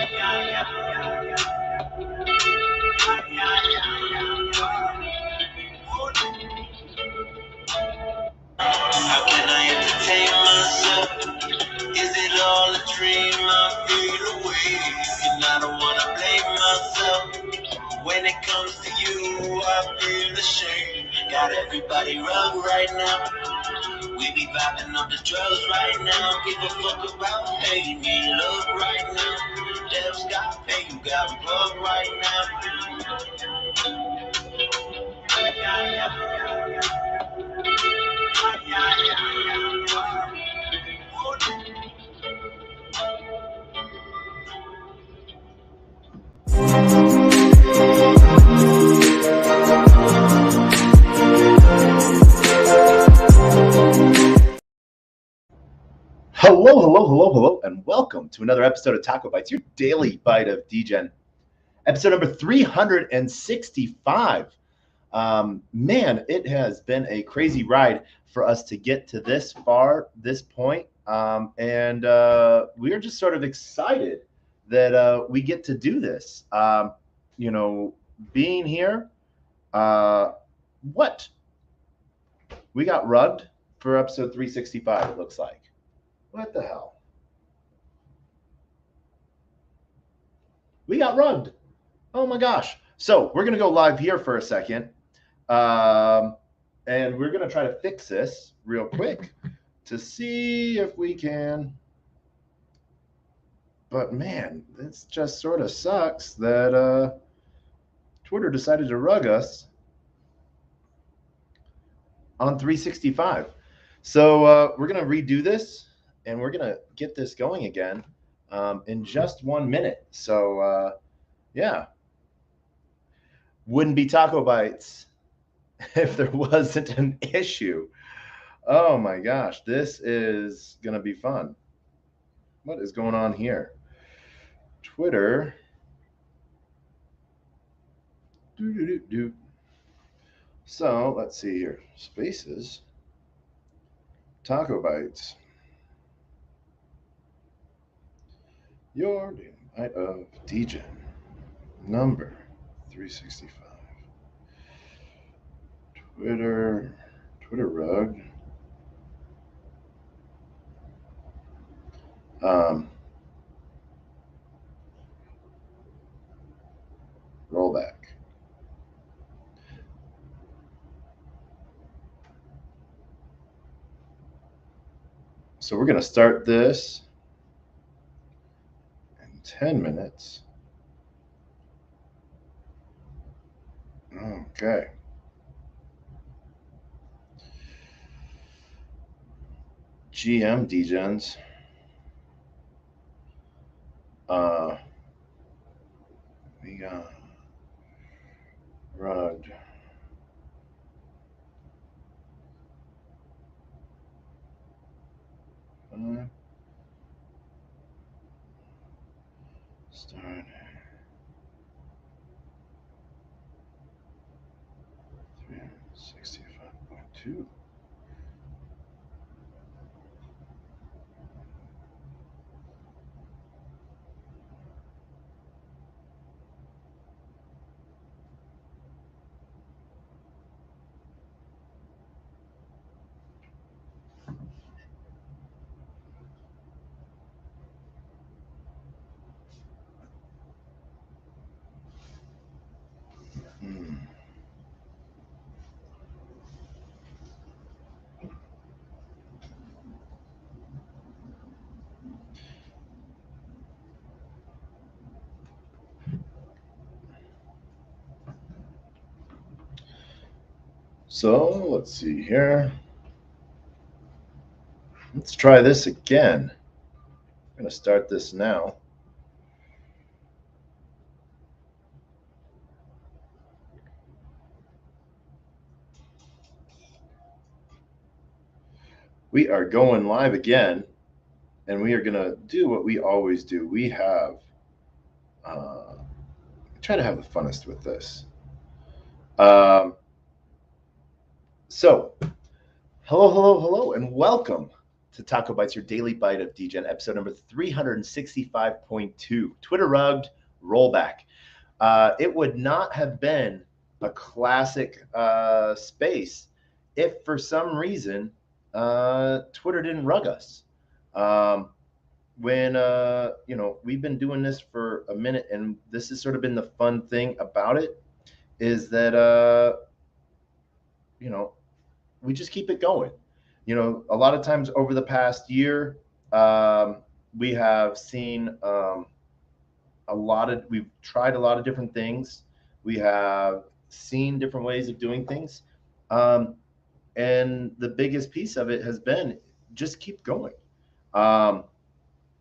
How can I entertain myself? Is it all a dream? I feel away, and I don't wanna blame myself. When it comes to you, I feel ashamed. Got everybody wrong right now. We be vibing up the drugs right now. Give a fuck about hate. Need love right now. Devs got paid, you got plug right now. Hello, and welcome to another episode of TacoBytes, your daily bite of Degen. Episode number 365. Man, it has been a crazy ride for us to get to this point. And we are just sort of excited that we get to do this. Being here, what? We got rugged for episode 365, it looks like. What the hell? We got rugged. Oh my gosh. So we're going to go live here for a second. And we're going to try to fix this real quick to see if we can. But man, this just sort of sucks that Twitter decided to rug us on 365. So we're going to redo this and we're going to get this going again in just 1 minute. So yeah, wouldn't be TacoBytes if there wasn't an issue. Oh my gosh, this is going to be fun. What is going on here? Twitter. So let's see here. Spaces. TacoBytes. Your daily bite of Degen. Number 365. Twitter rug. Rollback. So we're going to start this in 10 minutes. Okay. GM Degens. We got rugged. Start 365.2. So let's see here. Let's try this again. I'm going to start this now. We are going live again, and we are going to do what we always do. We have try to have the funnest with this. So, hello, and welcome to Taco Bites, your daily bite of Degen, episode number 365.2, Twitter rugged rollback. It would not have been a classic space if for some reason Twitter didn't rug us. When we've been doing this for a minute, and this has sort of been the fun thing about it, is that we just keep it going. A lot of times over the past year, we have seen we've tried a lot of different things. We have seen different ways of doing things. And the biggest piece of it has been just keep going.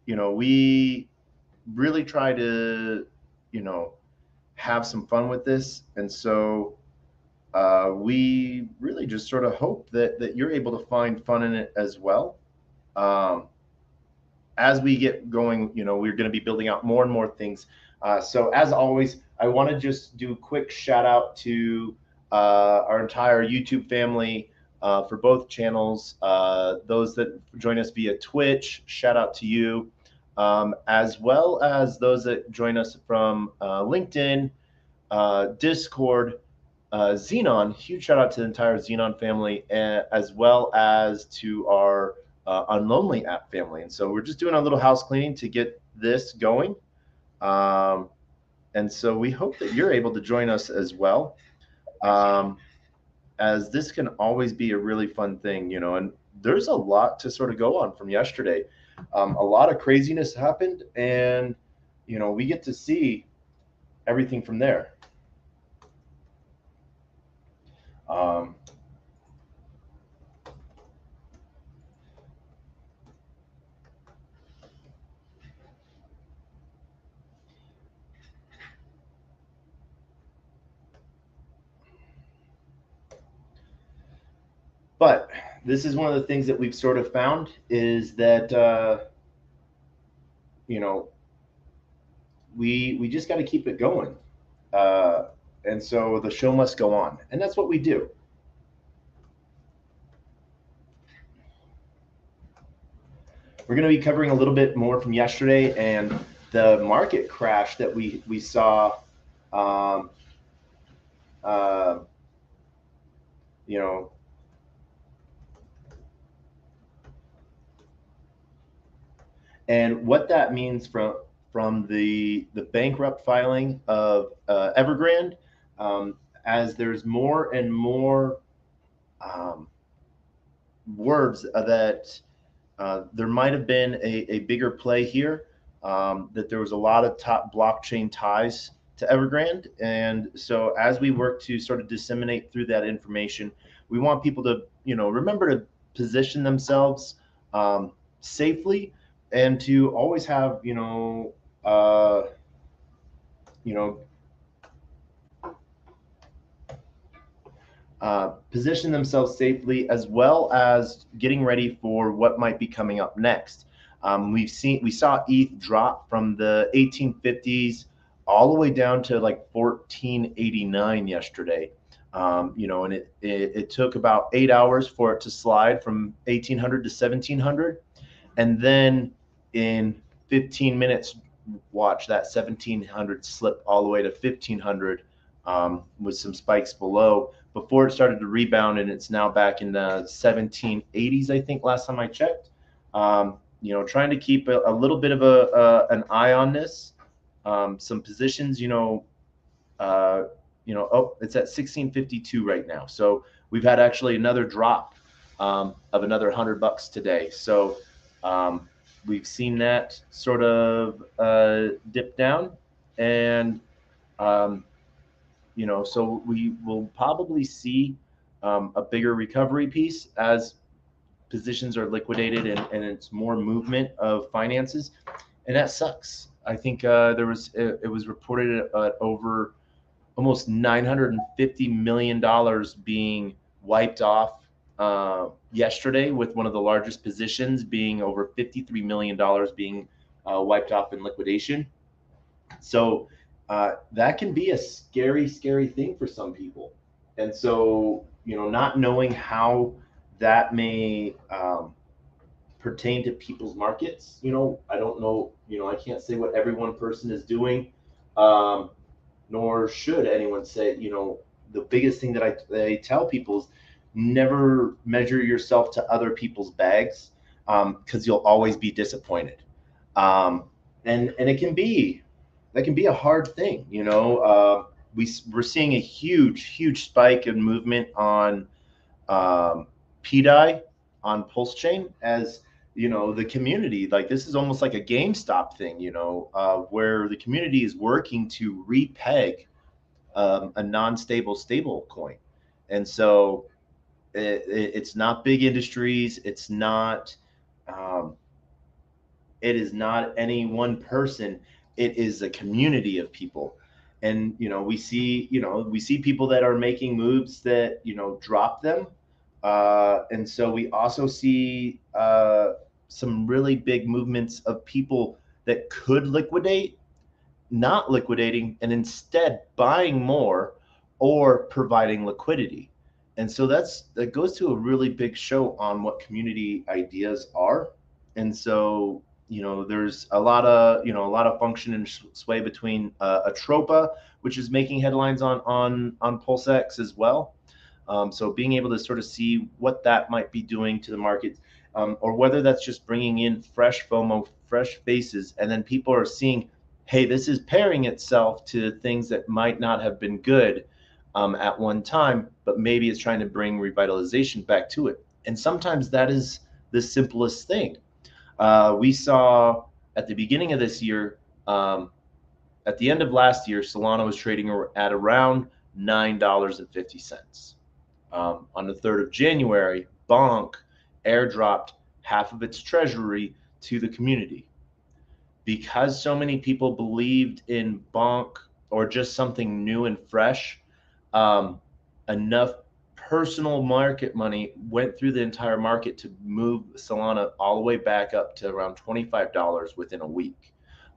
We really try to, have some fun with this. And so we really just sort of hope that you're able to find fun in it as well. As we get going, we're going to be building out more and more things. So as always, I want to just do a quick shout out to our entire YouTube family for both channels. Those that join us via Twitch, shout out to you, as well as those that join us from LinkedIn, Discord, Xenon. Huge shout out to the entire Xenon family, as well as to our Unlonely app family. And so we're just doing a little house cleaning to get this going. And so we hope that you're able to join us as well, as this can always be a really fun thing, and there's a lot to sort of go on from yesterday. A lot of craziness happened, and, we get to see everything from there. But this is one of the things that we've sort of found is that, we just got to keep it going. And so the show must go on. And that's what we do. We're going to be covering a little bit more from yesterday and the market crash that we saw. And what that means from the bankrupt filing of Evergrande, as there's more and more words that there might have been a bigger play here, that there was a lot of top blockchain ties to Evergrande. And so as we work to sort of disseminate through that information, we want people to, remember to position themselves safely, and to always have, position themselves safely, as well as getting ready for what might be coming up next. We saw ETH drop from the 1850s all the way down to like 1489 yesterday. And it took about 8 hours for it to slide from 1800 to 1700, and then in 15 minutes, watch that 1700 slip all the way to 1500, with some spikes below, before it started to rebound, and it's now back in the 1780s, I think, last time I checked. Trying to keep a little bit of an eye on this. Some positions, it's at 1652 right now. So we've had actually another drop of another $100 today. So we've seen that sort of dip down, and so we will probably see a bigger recovery piece as positions are liquidated, and it's more movement of finances, and that sucks. I think it was reported at over almost $950 million being wiped off yesterday, with one of the largest positions being over $53 million being wiped off in liquidation. So that can be a scary, scary thing for some people. And so, not knowing how that may pertain to people's markets. I don't know, I can't say what every one person is doing, nor should anyone say. The biggest thing that I tell people is never measure yourself to other people's bags, because you'll always be disappointed. And it can be that can be a hard thing. We're seeing a huge spike in movement on PDI, on Pulse Chain, as the community, like, this is almost like a GameStop thing, where the community is working to repeg a non-stable stable coin. And so it's not big industries, um, it is not any one person, it is a community of people. And we see people that are making moves that drop them. And so we also see some really big movements of people that could liquidate not liquidating and instead buying more or providing liquidity. And so that goes to a really big show on what community ideas are. And so there's a lot of function and sway between Atropa, which is making headlines on PulseX as well. So being able to sort of see what that might be doing to the market, or whether that's just bringing in fresh FOMO, fresh faces, and then people are seeing, hey, this is pairing itself to things that might not have been good at one time, but maybe it's trying to bring revitalization back to it. And sometimes that is the simplest thing. We saw at the beginning of this year, at the end of last year, Solana was trading at around $9.50. On the 3rd of January, Bonk airdropped half of its treasury to the community. Because so many people believed in Bonk or just something new and fresh, enough personal market money went through the entire market to move Solana all the way back up to around $25 within a week.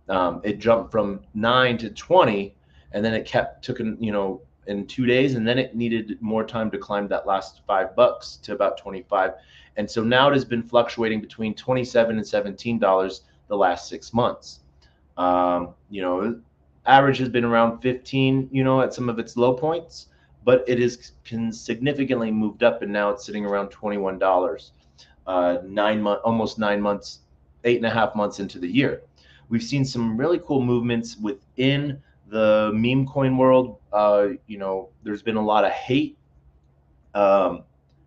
It jumped from 9 to 20, and then it took in 2 days, and then it needed more time to climb that last $5 to about 25. And so now it has been fluctuating between 27 and $17 the last 6 months. Average has been around 15, at some of its low points, but it is significantly moved up, and now it's sitting around $21. 9 months, almost 9 months, 8.5 months into the year. We've seen some really cool movements within the meme coin world. There's been a lot of hate.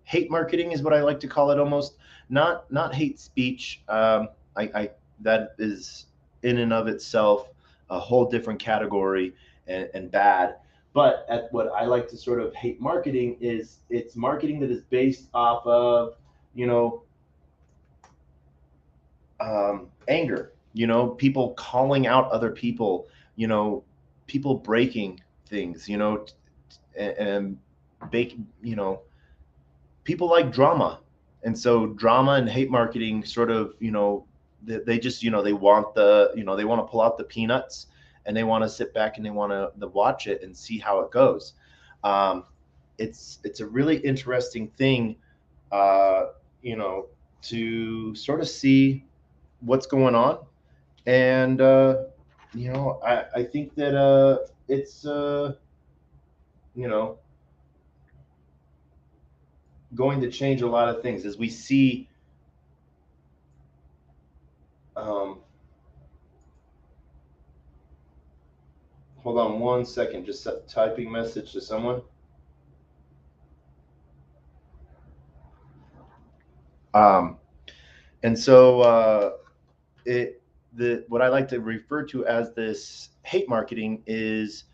Hate marketing is what I like to call it, almost not hate speech. That is in and of itself a whole different category and bad. But at what I like to sort of hate marketing is it's marketing that is based off of anger. People calling out other people. People breaking things. And people like drama. And so drama and hate marketing sort of, they just, they want they want to pull out the peanuts, and they want to sit back and they want to watch it and see how it goes. It's a really interesting thing, to sort of see what's going on. And, I think that it's, going to change a lot of things as we see. Hold on one second, just typing message to someone. And so what I like to refer to as this hate marketing is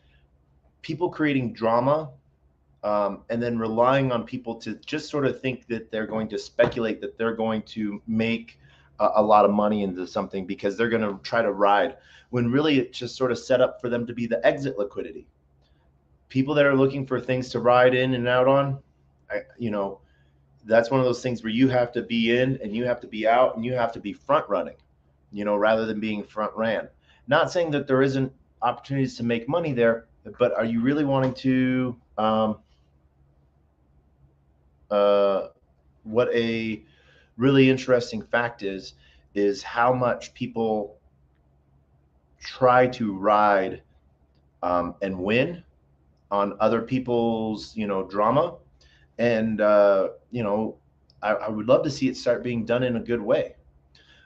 people creating drama, and then relying on people to just sort of think that they're going to speculate, that they're going to make a lot of money into something because they're going to try to ride, when really it's just sort of set up for them to be the exit liquidity. People that are looking for things to ride in and out on, that's one of those things where you have to be in and you have to be out and you have to be front running, rather than being front ran. Not saying that there isn't opportunities to make money there, but are you really wanting to, what a really interesting fact is how much people try to ride and win on other people's, drama. And I would love to see it start being done in a good way.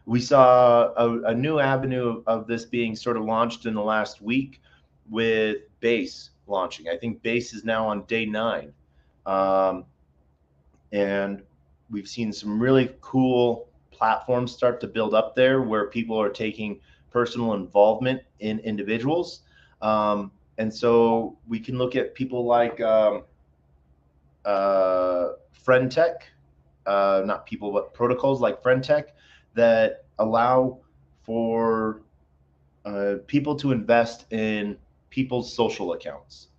We saw a new avenue of this being sort of launched in the last week with base launching. I think base is now on day 9. Um, and we've seen some really cool platforms start to build up there where people are taking personal involvement in individuals. And so we can look at people like friend tech, not people, but protocols like friend tech that allow for people to invest in people's social accounts.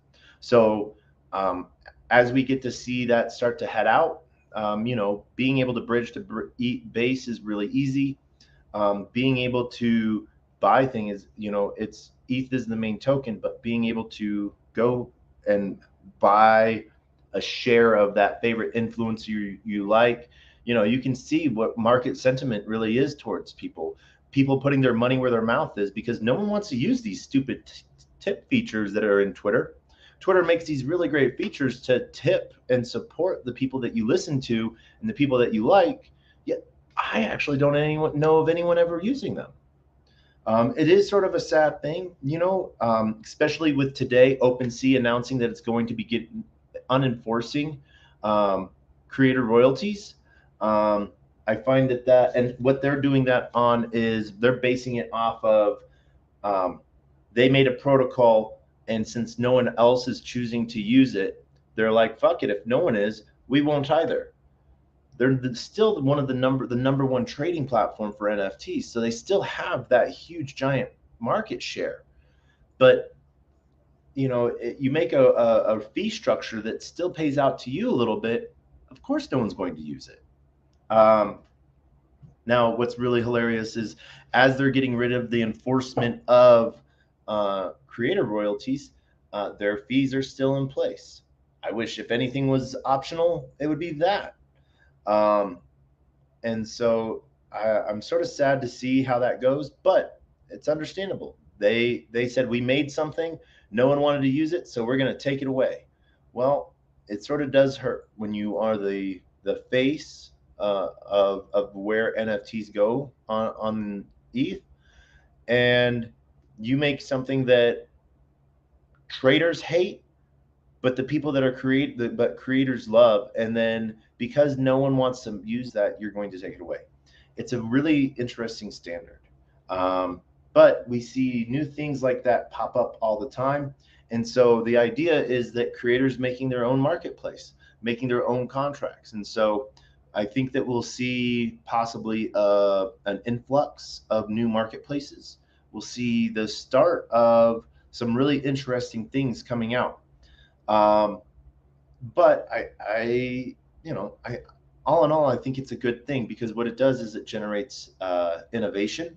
So um, as we get to see that start to head out, being able to bridge to base is really easy. Being able to buy things, it's ETH is the main token, but being able to go and buy a share of that favorite influencer you like, you can see what market sentiment really is towards people putting their money where their mouth is, because no one wants to use these stupid tip features that are in Twitter. Twitter makes these really great features to tip and support the people that you listen to and the people that you like. Yet I actually don't know of anyone ever using them. It is sort of a sad thing, especially with today OpenSea announcing that it's going to be unenforcing um, creator royalties. I find that and what they're doing that on is they're basing it off of um, they made a protocol, and since no one else is choosing to use it, they're like, fuck it. If no one is, we won't either. They're still one of the number one trading platform for NFTs, so they still have that huge giant market share. But you make a fee structure that still pays out to you a little bit. Of course, no one's going to use it. Um, Now, what's really hilarious is as they're getting rid of the enforcement of creator royalties, their fees are still in place. I wish if anything was optional, it would be that. Um, and so I'm sort of sad to see how that goes, but it's understandable. They said we made something, no one wanted to use it, so we're going to take it away. Well, it sort of does hurt when you are the face of where NFTs go on ETH, and you make something that traders hate, but the people that are but creators love, and then because no one wants to use that, you're going to take it away. It's a really interesting standard. But we see new things like that pop up all the time. And so the idea is that creators making their own marketplace, making their own contracts. And so I think that we'll see possibly an influx of new marketplaces. We'll see the start of some really interesting things coming out. Um, but all in all, I think it's a good thing because what it does is it generates innovation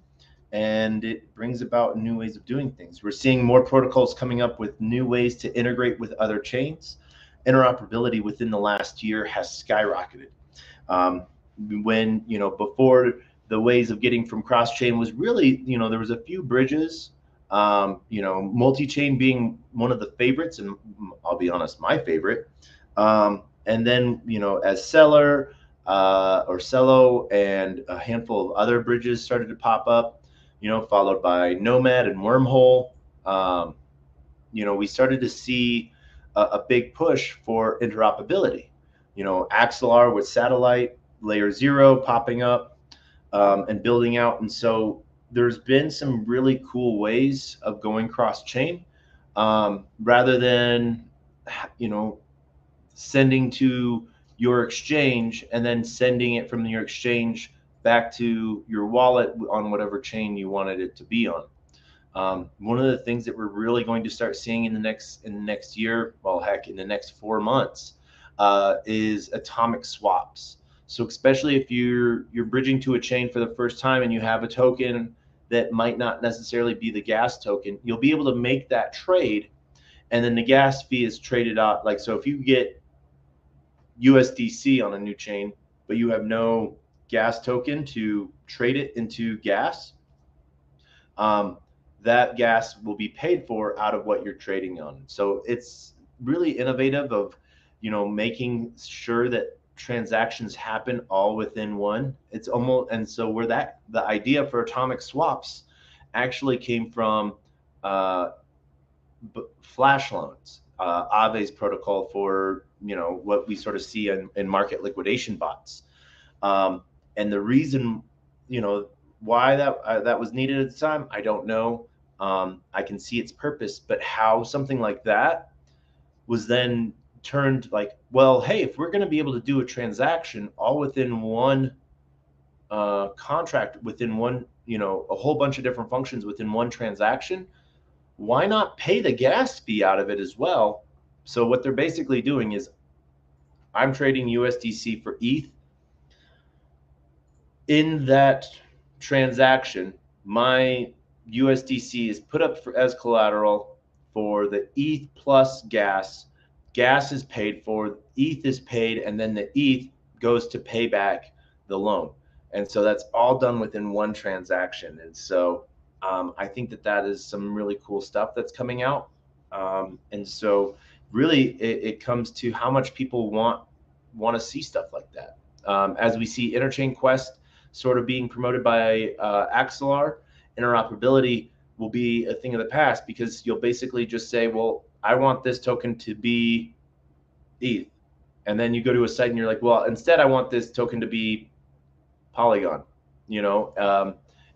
and it brings about new ways of doing things. We're seeing more protocols coming up with new ways to integrate with other chains. Interoperability within the last year has skyrocketed. Um, when, before the ways of getting from cross chain was really, there was a few bridges, multi-chain being one of the favorites, and I'll be honest, my favorite. And then, as Seller or Cello and a handful of other bridges started to pop up, followed by Nomad and Wormhole. We started to see a big push for interoperability. Axelar with satellite, layer 0 popping up and building out. And so there's been some really cool ways of going cross chain rather than, sending to your exchange and then sending it from your exchange back to your wallet on whatever chain you wanted it to be on. One of the things that we're really going to start seeing in the next year, well, heck, in the next 4 months, is atomic swaps. So especially if you're bridging to a chain for the first time and you have a token that might not necessarily be the gas token, you'll be able to make that trade, and then the gas fee is traded out. Like, so if you get USDC on a new chain, but you have no gas token to trade it into gas, that gas will be paid for out of what you're trading on. So it's really innovative of, making sure that transactions happen all within one. It's almost, and so where the idea for atomic swaps actually came from flash loans, Aave's protocol for, what we sort of see in market liquidation bots. And the reason, why that was needed at the time, I don't know. I can see its purpose, but how something like that was then turned like, well, hey, if we're going to be able to do a transaction all within one contract, within one, a whole bunch of different functions within one transaction, why not pay the gas fee out of it as well? So what they're basically doing is, I'm trading USDC for ETH. In that transaction, my USDC is put up as collateral for the ETH plus gas. Gas is paid for, ETH is paid, and then the ETH goes to pay back the loan. And so that's all done within one transaction. And so I think that is some really cool stuff that's coming out. And so really it comes to how much people want to see stuff like that. As we see Interchain Quest sort of being promoted by Axelar, interoperability will be a thing of the past, because you'll basically just say, well, I want this token to be ETH. And then you go to a site and you're like, well, instead I want this token to be Polygon,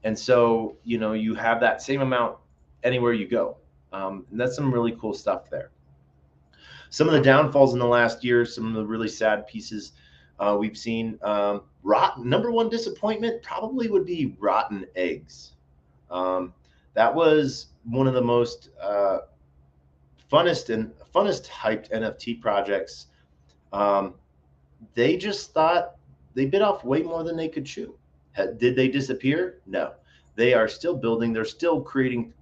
and so, you have that same amount anywhere you go. And that's some really cool stuff there. Some of the downfalls in the last year, some of the really sad pieces we've seen. Number one disappointment probably would be rotten eggs. That was one of the most funnest hyped NFT projects. They just thought they bit off way more than they could chew. Did they disappear? No. They are still building. They're still creating,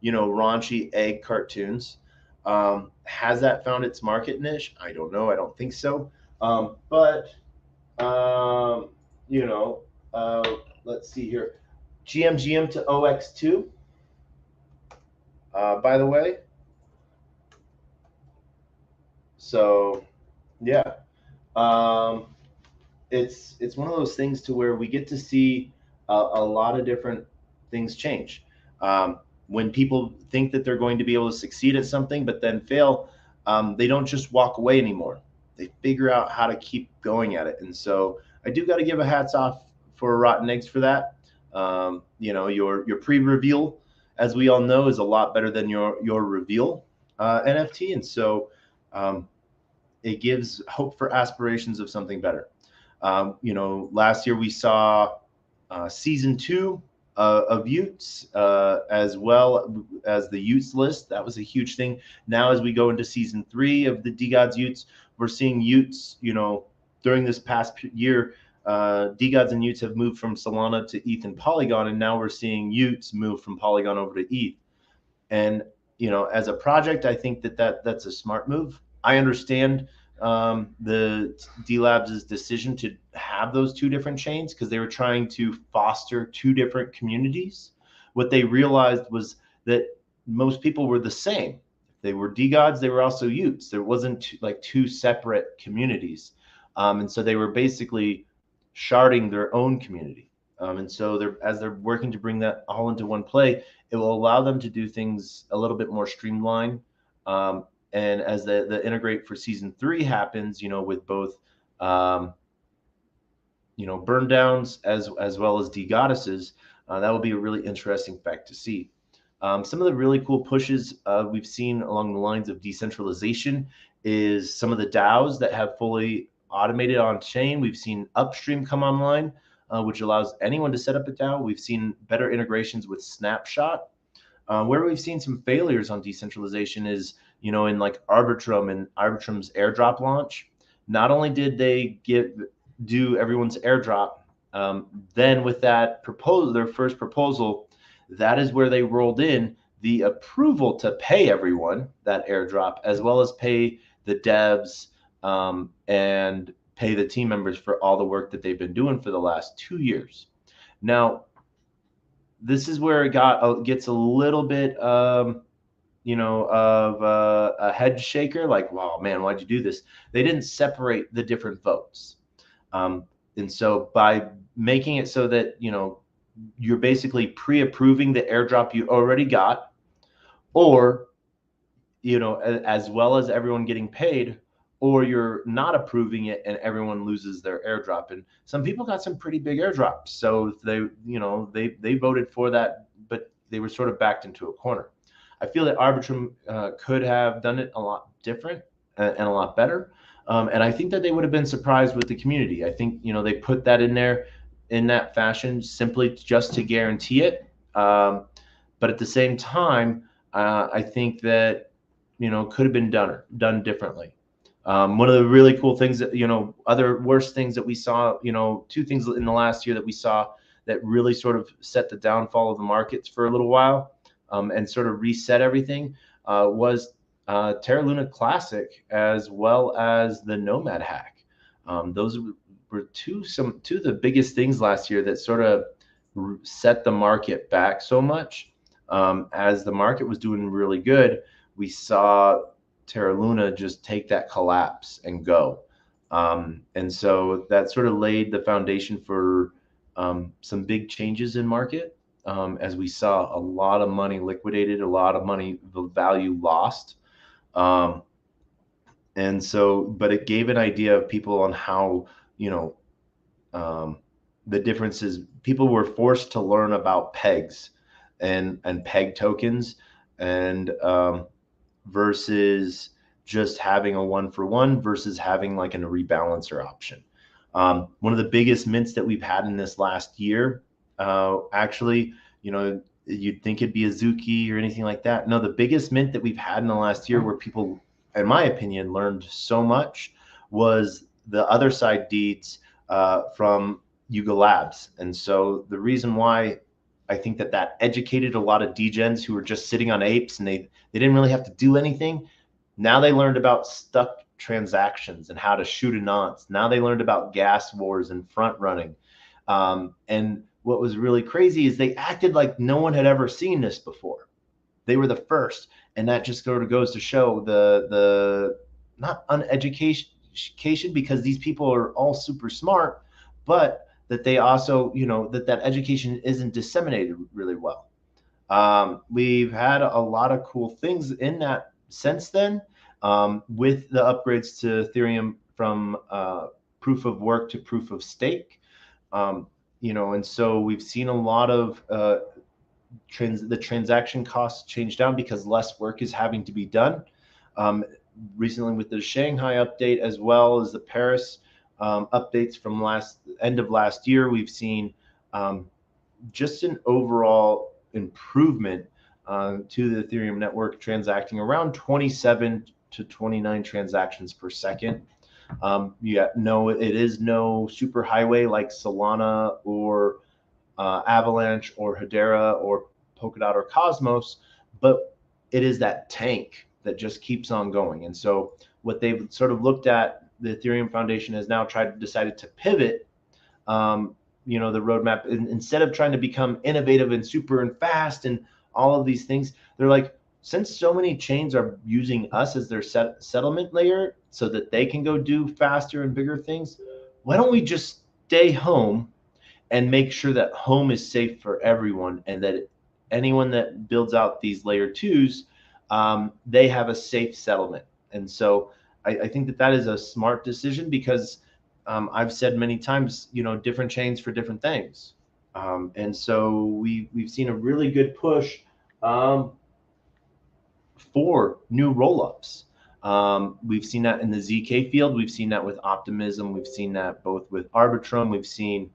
raunchy egg cartoons. Has that found its market niche? I don't know. I don't think so. But let's see here. GMGM to OX2. By the way. So, yeah. It's one of those things to where we get to see a lot of different things change. When people think that they're going to be able to succeed at something but then fail, they don't just walk away anymore. They figure out how to keep going at it. And so I do got to give a hats off for Rotten Eggs for that. Your pre-reveal, as we all know, is a lot better than your reveal NFT. And so it gives hope for aspirations of something better. Last year we saw season 2 of Utes, as well as the Utes list. That was a huge thing. Now, as we go into season 3 of the DeGods Utes, we're seeing Utes, during this past year, DeGods and Utes have moved from Solana to ETH and Polygon, and now we're seeing Utes move from Polygon over to ETH. And, as a project, I think that's a smart move. I understand the D-Labs' decision to have those two different chains, because they were trying to foster two different communities. What they realized was that most people were the same. They were DeGods, they were also Utes. There wasn't two separate communities. And so they were basically sharding their own community. And so as they're working to bring that all into one play, it will allow them to do things a little bit more streamlined. And as the integrate for season 3 happens, with both, burn downs as well as DeGoddesses, that will be a really interesting fact to see. Some of the really cool pushes we've seen along the lines of decentralization is some of the DAOs that have fully automated on chain. We've seen Upstream come online, which allows anyone to set up a DAO. We've seen better integrations with Snapshot. Where we've seen some failures on decentralization is, in Arbitrum and Arbitrum's airdrop launch. Not only did they do everyone's airdrop, then with that proposal, their first proposal, that is where they rolled in the approval to pay everyone that airdrop, as well as pay the devs and pay the team members for all the work that they've been doing for the last 2 years. Now, this is where it gets a little bit, of a head shaker. Like, wow, man, why'd you do this? They didn't separate the different votes. And so by making it so that, you're basically pre-approving the airdrop you already got, or, as well as everyone getting paid, or you're not approving it and everyone loses their airdrop. And some people got some pretty big airdrops. So they voted for that, but they were sort of backed into a corner. I feel that Arbitrum could have done it a lot different and a lot better. And I think that they would have been surprised with the community. I think, they put that in there in that fashion simply just to guarantee it. But at the same time, I think that, could have been done differently. One of the really cool things that, other worst things that we saw, two things in the last year that we saw that really sort of set the downfall of the markets for a little while, and sort of reset everything, was Terra Luna Classic as well as the Nomad hack. Those were two of the biggest things last year that sort of set the market back so much. As the market was doing really good, we saw Terra Luna just take that collapse and go. And so that sort of laid the foundation for some big changes in market, as we saw a lot of money liquidated, a lot of money, the value lost. And so, but it gave an idea of people on how, the differences. People were forced to learn about pegs and peg tokens, and versus just having a 1-for-1 versus having like a rebalancer option. One of the biggest mints that we've had in this last year, actually, you'd think it'd be Azuki or anything like that. No, the biggest mint that we've had in the last year where people, in my opinion, learned so much was the other side deeds from Yuga Labs. And so the reason why I think that educated a lot of degens who were just sitting on apes and they didn't really have to do anything. Now they learned about stuck transactions and how to shoot a nonce. Now they learned about gas wars and front running. And what was really crazy is they acted like no one had ever seen this before. They were the first. And that just sort of goes to show the not uneducation, because these people are all super smart, but that they also, that education isn't disseminated really well. We've had a lot of cool things in that since then, with the upgrades to Ethereum from proof of work to proof of stake. And so we've seen a lot of the transaction costs change down because less work is having to be done. Recently with the Shanghai update, as well as the Paris updates from end of last year, we've seen just an overall improvement to the Ethereum network, transacting around 27 to 29 transactions per second. It is no super highway like Solana or Avalanche or Hedera or Polkadot or Cosmos, but it is that tank that just keeps on going. And so what they've sort of looked at, the Ethereum Foundation has now decided to pivot, the roadmap. Instead of trying to become innovative and super and fast and all of these things, they're like, since so many chains are using us as their settlement layer so that they can go do faster and bigger things, why don't we just stay home and make sure that home is safe for everyone, and that anyone that builds out these layer twos, they have a safe settlement. And so I think that is a smart decision, because I've said many times, different chains for different things. And so we've seen a really good push for new rollups. We've seen that in the ZK field. We've seen that with Optimism. We've seen that both with Arbitrum. We've seen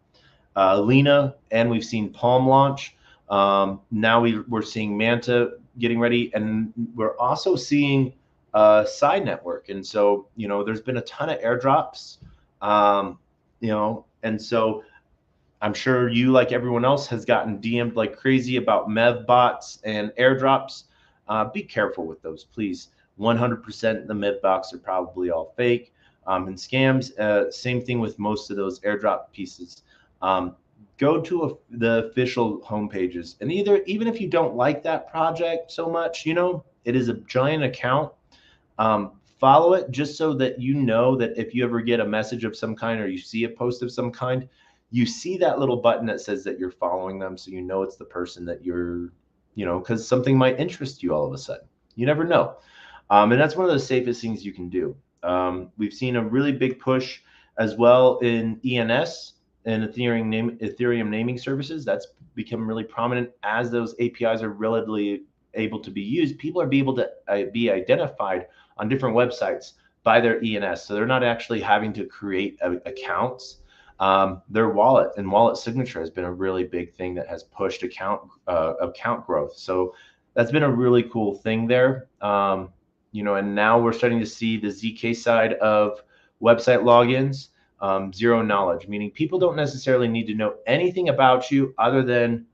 Lena, and we've seen Palm launch. Now we're seeing Manta getting ready, and we're also seeing Side Network. And so, there's been a ton of airdrops, and so I'm sure you, like everyone else, has gotten DM'd like crazy about MEV bots and airdrops. Be careful with those, please. 100% the MEV bots are probably all fake. And scams, same thing with most of those airdrop pieces. Go to the official homepages, and even if you don't like that project so much, it is a giant account. Follow it just so that you know that if you ever get a message of some kind or you see a post of some kind, you see that little button that says that you're following them, so you know it's the person that you're, because something might interest you all of a sudden. You never know. And that's one of the safest things you can do. We've seen a really big push as well in ENS and Ethereum naming services. That's become really prominent as those APIs are relatively able to be used. People are able to be identified on different websites by their ENS, so they're not actually having to create accounts. Their wallet and wallet signature has been a really big thing that has pushed account growth. So that's been a really cool thing there. And now we're starting to see the ZK side of website logins, zero knowledge, meaning people don't necessarily need to know anything about you other than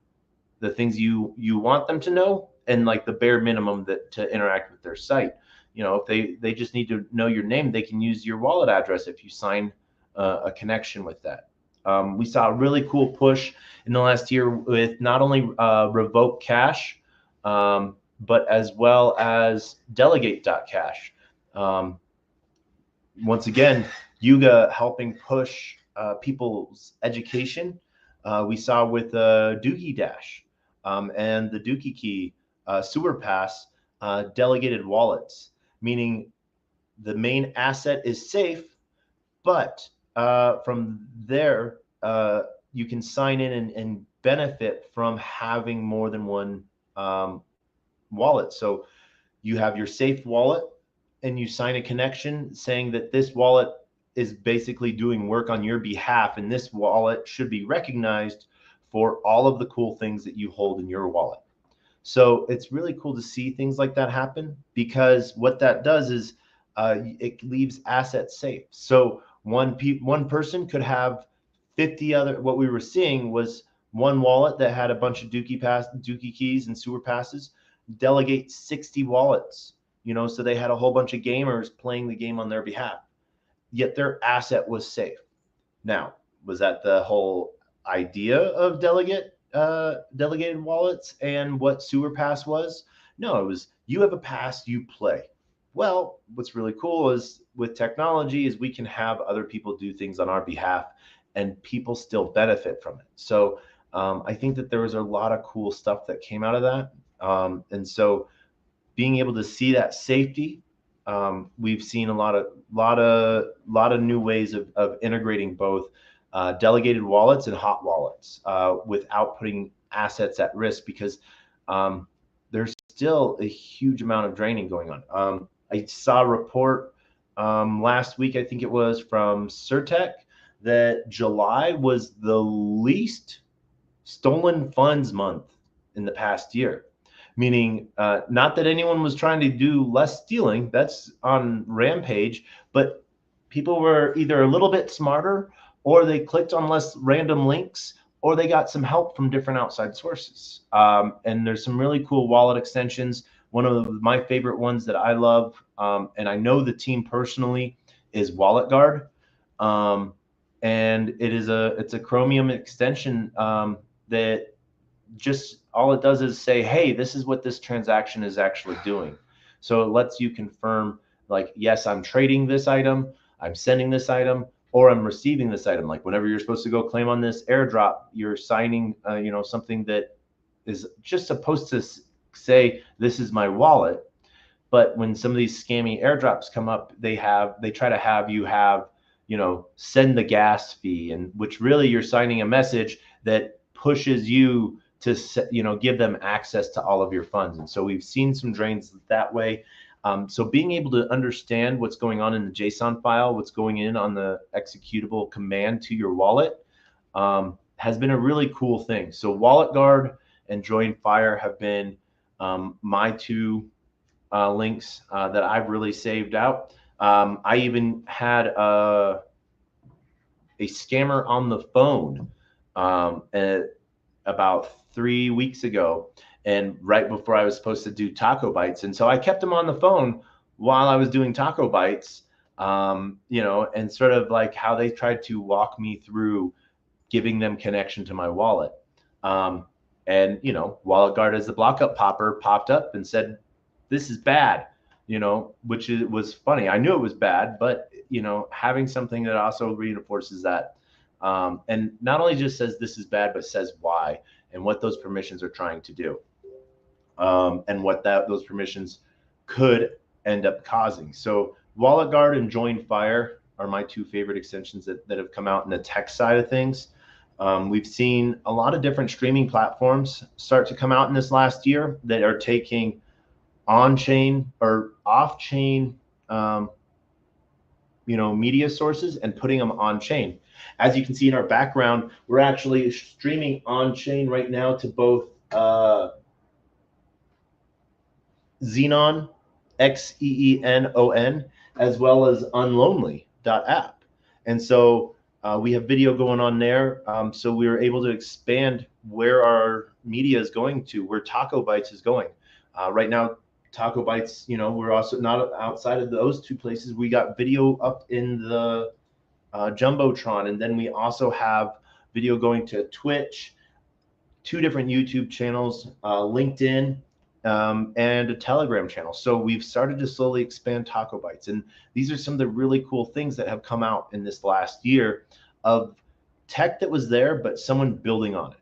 the things you want them to know, and like the bare minimum that to interact with their site. If they just need to know your name, they can use your wallet address if you sign a connection with that. We saw a really cool push in the last year with not only Revoke Cash, but as well as Delegate.cash. Once again, Yuga helping push people's education. We saw with Doogie Dash and the Dookie Key Sewer Pass delegated wallets, meaning the main asset is safe, but from there, you can sign in and benefit from having more than one wallet. So you have your safe wallet and you sign a connection saying that this wallet is basically doing work on your behalf, and this wallet should be recognized for all of the cool things that you hold in your wallet. So it's really cool to see things like that happen, because what that does is it leaves assets safe. So one person could have 50 other. What we were seeing was one wallet that had a bunch of Dookie keys and sewer passes delegate 60 wallets. So they had a whole bunch of gamers playing the game on their behalf, yet their asset was safe. Now, was that the whole idea of delegated wallets and what sewer pass was? No, it was, you have a pass, you play. Well, what's really cool is with technology is we can have other people do things on our behalf and people still benefit from it. So I think that there was a lot of cool stuff that came out of that. And so being able to see that safety, we've seen a lot of new ways of integrating both delegated wallets and hot wallets without putting assets at risk, because there's still a huge amount of draining going on. I saw a report last week, I think it was from Certec, that July was the least stolen funds month in the past year. Meaning, not that anyone was trying to do less stealing, that's on rampage, but people were either a little bit smarter, or they clicked on less random links, or they got some help from different outside sources. And there's some really cool wallet extensions. One of my favorite ones that I love, and I know the team personally, is Wallet Guard. And it's a Chromium extension that just all it does is say, hey, this is what this transaction is actually doing. So it lets you confirm, like, yes, I'm trading this item, I'm sending this item, or I'm receiving this item. Like whenever you're supposed to go claim on this airdrop, you're signing, something that is just supposed to say, this is my wallet. But when some of these scammy airdrops come up, they try to have you have, send the gas fee, and which really you're signing a message that pushes you to, give them access to all of your funds. And so we've seen some drains that way. So being able to understand what's going on in the JSON file, what's going in on the executable command to your wallet, has been a really cool thing. So Wallet Guard and Join Fire have been my two links that I've really saved out. I even had a scammer on the phone about 3 weeks ago, and right before I was supposed to do TacoBytes. And so I kept him on the phone while I was doing TacoBytes, and sort of like how they tried to walk me through giving them connection to my wallet. Um, and Wallet Guard as the block up popper popped up and said, "This is bad," which was funny. I knew it was bad, but having something that also reinforces that, and not only just says this is bad, but says why and what those permissions are trying to do, and what those permissions could end up causing. So Wallet Guard and Join Fire are my two favorite extensions that have come out in the tech side of things. We've seen a lot of different streaming platforms start to come out in this last year that are taking on-chain or off-chain, media sources and putting them on-chain. As you can see in our background, we're actually streaming on-chain right now to both Xenon, Xeenon, as well as Unlonely.app. And so we have video going on there. So we were able to expand where our media is going to, where TacoBytes is going. Right now, TacoBytes, we're also not outside of those two places. We got video up in the Jumbotron, and then we also have video going to Twitch, two different YouTube channels, LinkedIn, and a Telegram channel. So we've started to slowly expand TacoBytes, and these are some of the really cool things that have come out in this last year of tech that was there, but someone building on it.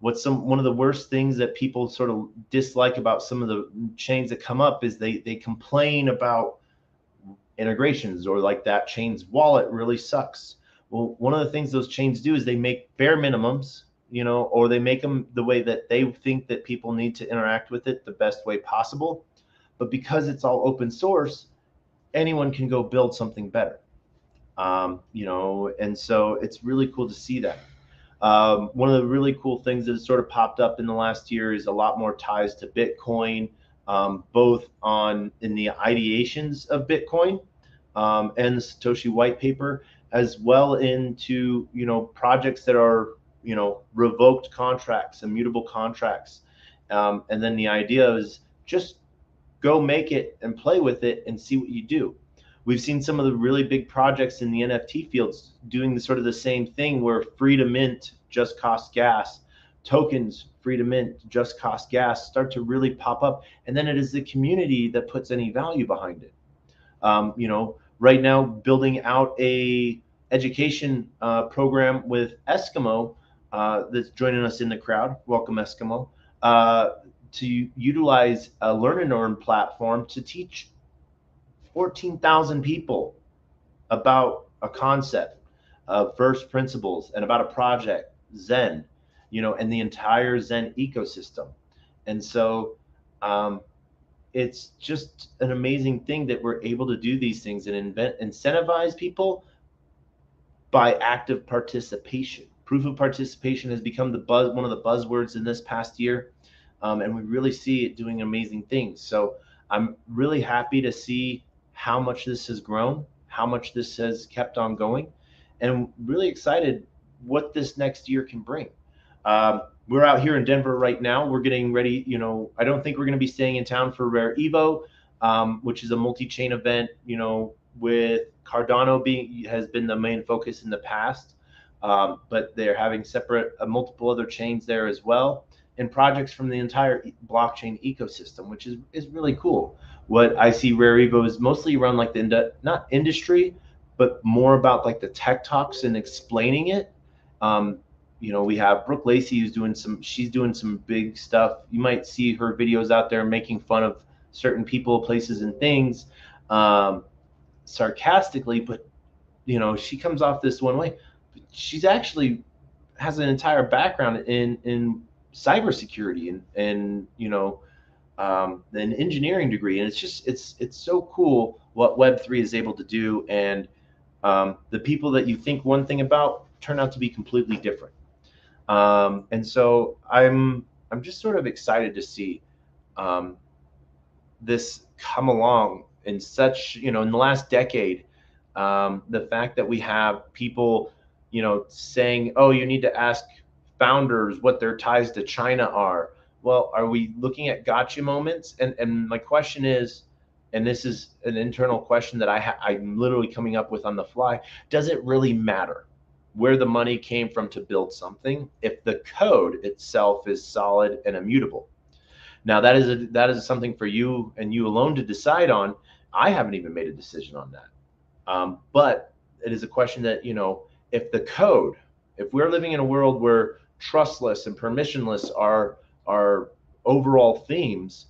One of the worst things that people sort of dislike about some of the chains that come up is they complain about integrations, or like that chain's wallet really sucks. Well, one of the things those chains do is they make bare minimums, or they make them the way that they think that people need to interact with it the best way possible. But because it's all open source, anyone can go build something better. And so it's really cool to see that. One of the really cool things that sort of popped up in the last year is a lot more ties to Bitcoin, both in the ideations of Bitcoin, and the Satoshi white paper, as well into projects that are revoked contracts, immutable contracts, and then the idea is just go make it and play with it and see what you do. We've seen some of the really big projects in the NFT fields doing sort of the same thing, where free to mint just cost gas, tokens free to mint just cost gas start to really pop up, and then it is the community that puts any value behind it. Right now, building out a education program with Eskimo, that's joining us in the crowd. Welcome, Eskimo. To utilize a Learn and Earn platform to teach 14,000 people about a concept of first principles and about a project, Zen, and the entire Zen ecosystem. And so it's just an amazing thing that we're able to do these things and incentivize people by active participation. Proof of participation has become one of the buzzwords in this past year, and we really see it doing amazing things. So I'm really happy to see how much this has grown, how much this has kept on going, and really excited what this next year can bring. We're out here in Denver right now. We're getting ready. I don't think we're going to be staying in town for Rare Evo, which is a multi-chain event, with Cardano has been the main focus in the past. But they're having separate multiple other chains there as well, and projects from the entire blockchain ecosystem, which is really cool. What I see Rare Evo is mostly around like not industry, but more about like the tech talks and explaining it. We have Brooke Lacey she's doing some big stuff. You might see her videos out there making fun of certain people, places, and things, sarcastically, but she comes off this one way. She's actually has an entire background in cybersecurity and an engineering degree, and it's so cool what Web3 is able to do, and the people that you think one thing about turn out to be completely different. And so I'm just sort of excited to see this come along in such, in the last decade. The fact that we have people, saying, oh, you need to ask founders what their ties to China are. Well, are we looking at gotcha moments? And my question is, and this is an internal question that I'm literally coming up with on the fly, does it really matter where the money came from to build something if the code itself is solid and immutable? Now that is something for you and you alone to decide on. I haven't even made a decision on that. But it is a question that, if the code, if we're living in a world where trustless and permissionless are overall themes,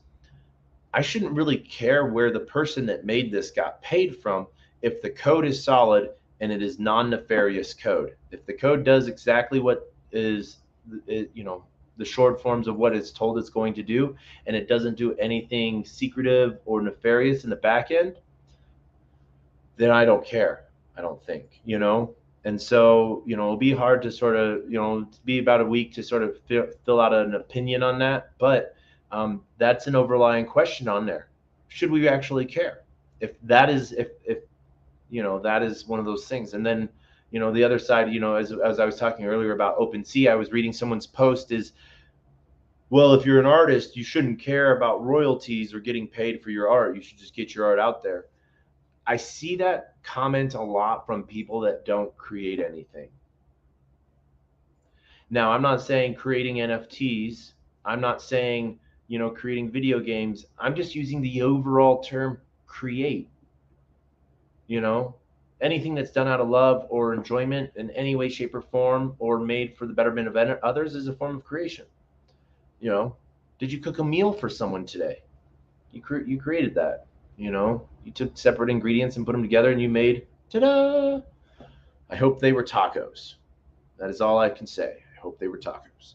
I shouldn't really care where the person that made this got paid from if the code is solid and it is non-nefarious code. If the code does exactly what is, the short forms of what it's told it's going to do, and it doesn't do anything secretive or nefarious in the back end, then I don't care. I don't think, And so, it'll be hard to sort of, be about a week to sort of fill out an opinion on that. But that's an overlying question on there. Should we actually care? If that is, if that is one of those things. And then, the other side, as I was talking earlier about OpenSea, I was reading someone's post is, well, if you're an artist, you shouldn't care about royalties or getting paid for your art. You should just get your art out there. I see that comment a lot from people that don't create anything. Now, I'm not saying creating NFTs. I'm not saying, creating video games. I'm just using the overall term create. Anything that's done out of love or enjoyment in any way, shape, or form, or made for the betterment of others is a form of creation. Did you cook a meal for someone today? You created that. You took separate ingredients and put them together and you made, ta-da! I hope they were tacos. That is all I can say. I hope they were tacos.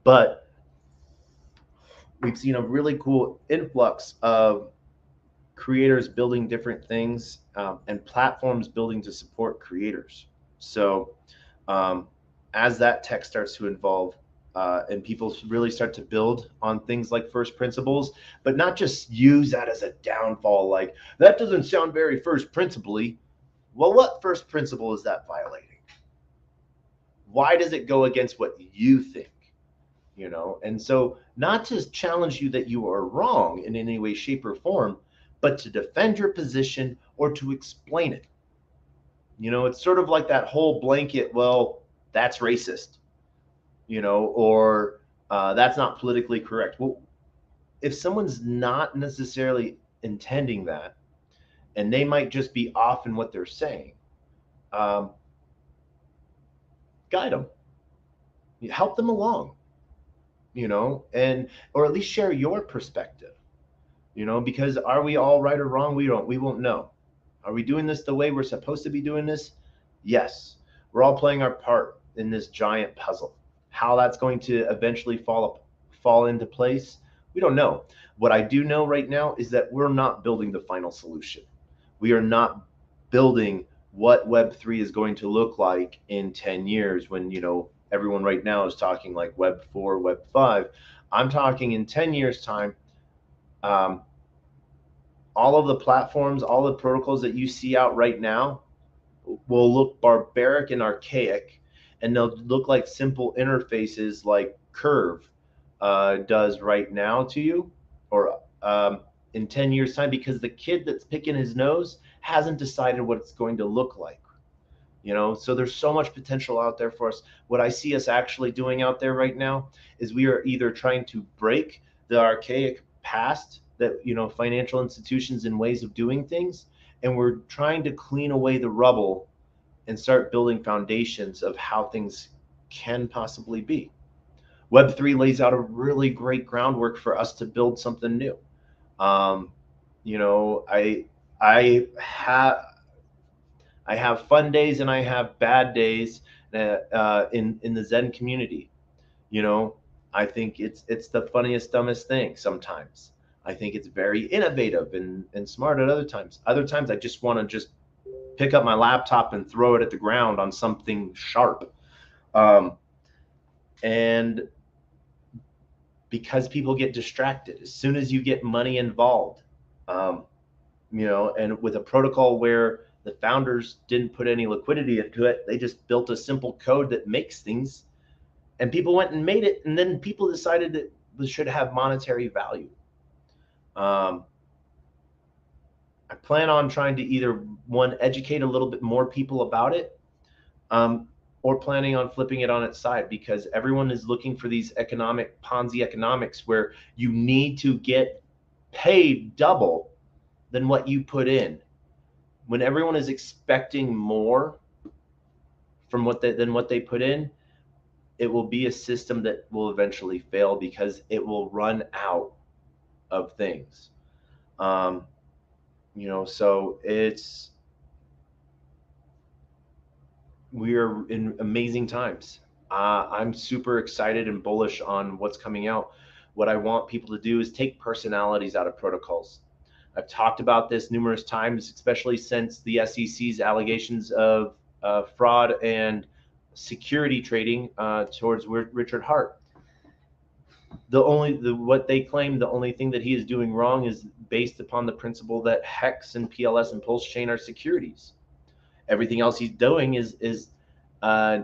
But we've seen a really cool influx of creators building different things, and platforms building to support creators. So as that tech starts to evolve, and people really start to build on things like first principles, but not just use that as a downfall. Like, that doesn't sound very first principle-y. Well, what first principle is that violating? Why does it go against what you think? And so, not to challenge you that you are wrong in any way, shape, or form, but to defend your position or to explain it. It's sort of like that whole blanket, well, that's racist, or that's not politically correct. Well, if someone's not necessarily intending that, and they might just be off in what they're saying, guide them, help them along, and or at least share your perspective, because are we all right or wrong? We won't know. Are we doing this the way we're supposed to be doing this? Yes, we're all playing our part in this giant puzzle. How that's going to eventually fall into place, we don't know. What I do know right now is that we're not building the final solution. We are not building what Web3 is going to look like in 10 years when, everyone right now is talking like Web 4, Web 5. I'm talking in 10 years time, all of the platforms, all the protocols that you see out right now will look barbaric and archaic, and they'll look like simple interfaces like Curve does right now to you, or in 10 years time, because the kid that's picking his nose hasn't decided what it's going to look like. So there's so much potential out there for us. What I see us actually doing out there right now is we are either trying to break the archaic past that, financial institutions and ways of doing things, and we're trying to clean away the rubble and start building foundations of how things can possibly be. Web3 lays out a really great groundwork for us to build something new. I have fun days and I have bad days in the Zen community. I think it's the funniest, dumbest thing sometimes. I think it's very innovative and smart at other times. Other times I just want to just pick up my laptop and throw it at the ground on something sharp. And because people get distracted as soon as you get money involved, and with a protocol where the founders didn't put any liquidity into it, they just built a simple code that makes things, and people went and made it, and then people decided that it should have monetary value. I plan on trying to either one, educate a little bit more people about it, um, or planning on flipping it on its side, because everyone is looking for these economic Ponzi economics where you need to get paid double than what you put in. When everyone is expecting more from what they put in, it will be a system that will eventually fail because it will run out of things. Um, so we are in amazing times. I'm super excited and bullish on what's coming out. What I want people to do is take personalities out of protocols. I've talked about this numerous times, especially since the SEC's allegations of fraud and security trading towards Richard Hart. What they claim, the only thing that he is doing wrong is based upon the principle that hex and PLS and pulse chain are securities. Everything else he's doing is uh,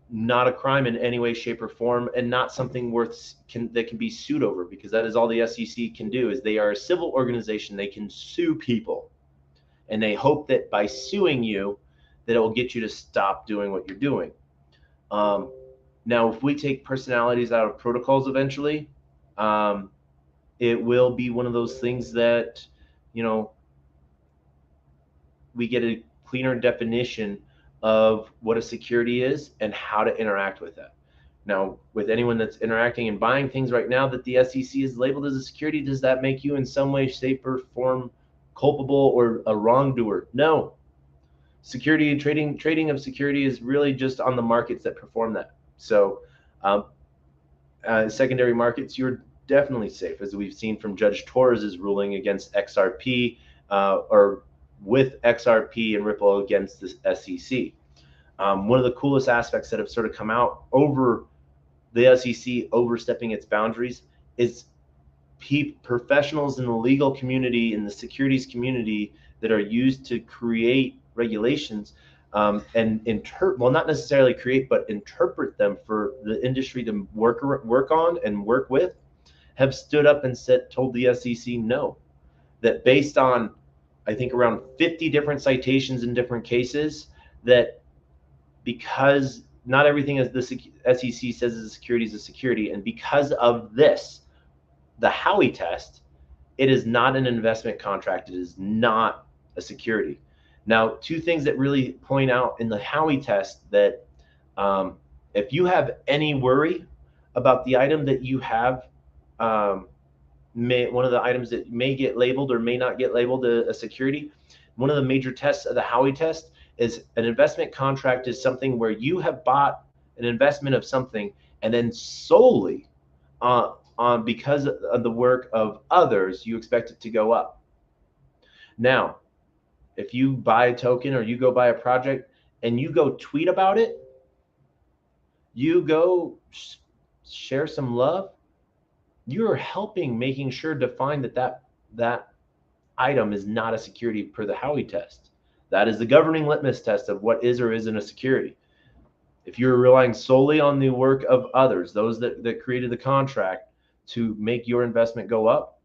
not a crime in any way, shape, or form, and not something that can be sued over, because that is all the SEC can do. Is they are a civil organization; they can sue people, and they hope that by suing you, that it will get you to stop doing what you're doing. Um, Now, if we take personalities out of protocols eventually, um, it will be one of those things that, you know, we get a cleaner definition of what a security is and how to interact with that. Now, with anyone that's interacting and buying things right now that the SEC is labeled as a security, does that make you in some way, shape, or form culpable or a wrongdoer? No. Security and trading of security is really just on the markets that perform that. So, um, secondary markets, you're definitely safe, as we've seen from Judge Torres's ruling against XRP, or with XRP and Ripple against the SEC. One of the coolest aspects that have sort of come out over the SEC overstepping its boundaries is professionals in the legal community, in the securities community, that are used to create regulations, and well, not necessarily create, but interpret them for the industry to work on and work with, have stood up and told the SEC no, that based on, I think, around 50 different citations in different cases, that because not everything as the SEC says is a security is a security, and because of this, the Howey test, it is not an investment contract. It is not a security. Now, two things that really point out in the Howey test that, if you have any worry about the item that you have, um, one of the items that may get labeled or may not get labeled a security, one of the major tests of the Howey test is an investment contract is something where you have bought an investment of something and then solely because of the work of others, you expect it to go up. Now, if you buy a token or you go buy a project and you go tweet about it, you go share some love, you're helping making sure to find that item is not a security per the Howey test. That is the governing litmus test of what is or isn't a security. If you're relying solely on the work of others, those that created the contract to make your investment go up,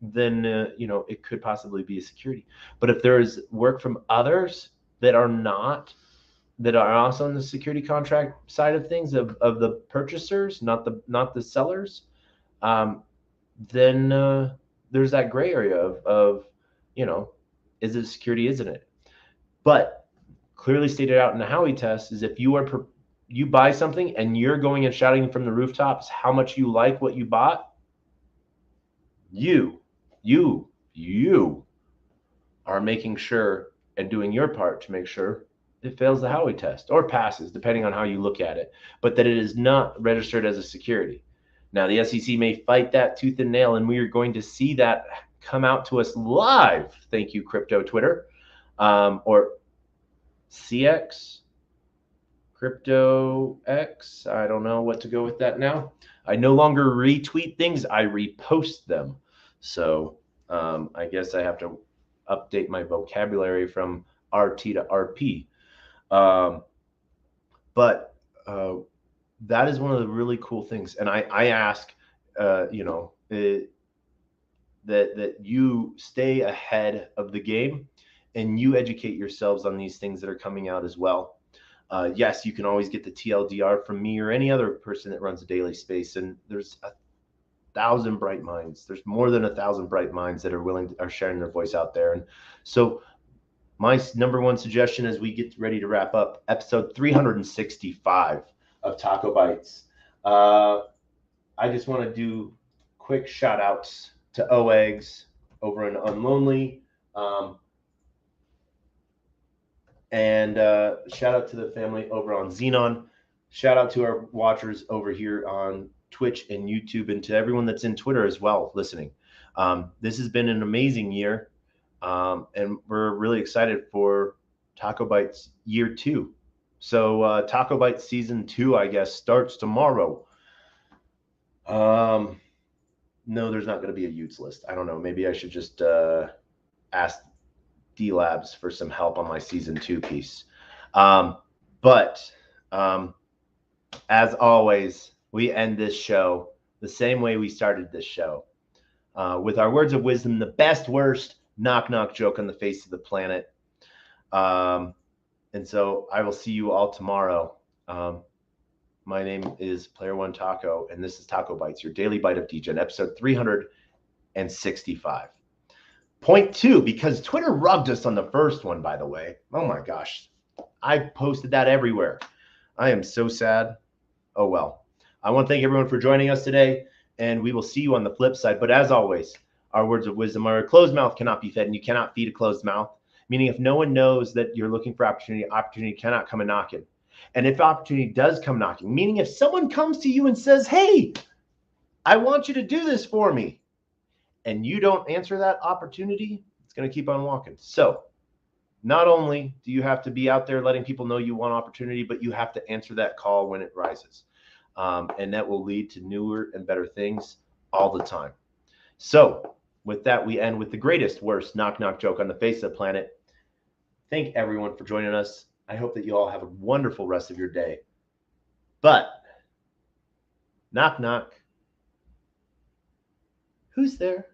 then it could possibly be a security. But if there is work from others that are also in the security contract side of things, of the purchasers, not the sellers, um, then there's that gray area of is it a security, isn't it? But clearly stated out in the Howey test is if you buy something and you're going and shouting from the rooftops how much you like what you bought, you you are making sure and doing your part to make sure it fails the Howey test or passes, depending on how you look at it, but that it is not registered as a security. Now, the SEC may fight that tooth and nail, and we are going to see that come out to us live. Thank you, crypto Twitter, or CX, crypto X. I don't know what to go with that now. I no longer retweet things, I repost them. So I guess I have to update my vocabulary from RT to RP. But that is one of the really cool things. And I ask, that you stay ahead of the game and you educate yourselves on these things that are coming out as well. Yes, you can always get the TLDR from me or any other person that runs a daily space, and there's 1,000 bright minds. There's more than 1,000 bright minds that are sharing their voice out there. And so my number one suggestion as we get ready to wrap up episode 365 of TacoBytes, I just want to do quick shout outs to O-Eggs over in Unlonely. And shout out to the family over on Xenon. Shout out to our watchers over here on Twitch and YouTube, and to everyone that's in Twitter as well listening. This has been an amazing year, and we're really excited for TacoBytes year 2. So TacoBytes season 2, I guess, starts tomorrow. No, there's not going to be a Utes list. I don't know. Maybe I should just ask D Labs for some help on my season 2 piece. But as always, we end this show the same way we started this show, with our words of wisdom, the best, worst, knock joke on the face of the planet. And so I will see you all tomorrow. My name is Player One Taco, and this is TacoBytes, your daily bite of Degen, episode 365. Point 2, because Twitter rubbed us on the first one, by the way. Oh my gosh. I posted that everywhere. I am so sad. Oh well. I want to thank everyone for joining us today, and we will see you on the flip side. But as always, our words of wisdom are: a closed mouth cannot be fed, and you cannot feed a closed mouth. Meaning, if no one knows that you're looking for opportunity, opportunity cannot come a knocking. And if opportunity does come knocking, meaning if someone comes to you and says, hey, I want you to do this for me, and you don't answer that opportunity, it's going to keep on walking. So not only do you have to be out there letting people know you want opportunity, but you have to answer that call when it rises. And that will lead to newer and better things all the time. So with that, we end with the greatest, worst knock joke on the face of the planet. Thank everyone for joining us. I hope that you all have a wonderful rest of your day. But knock. Who's there?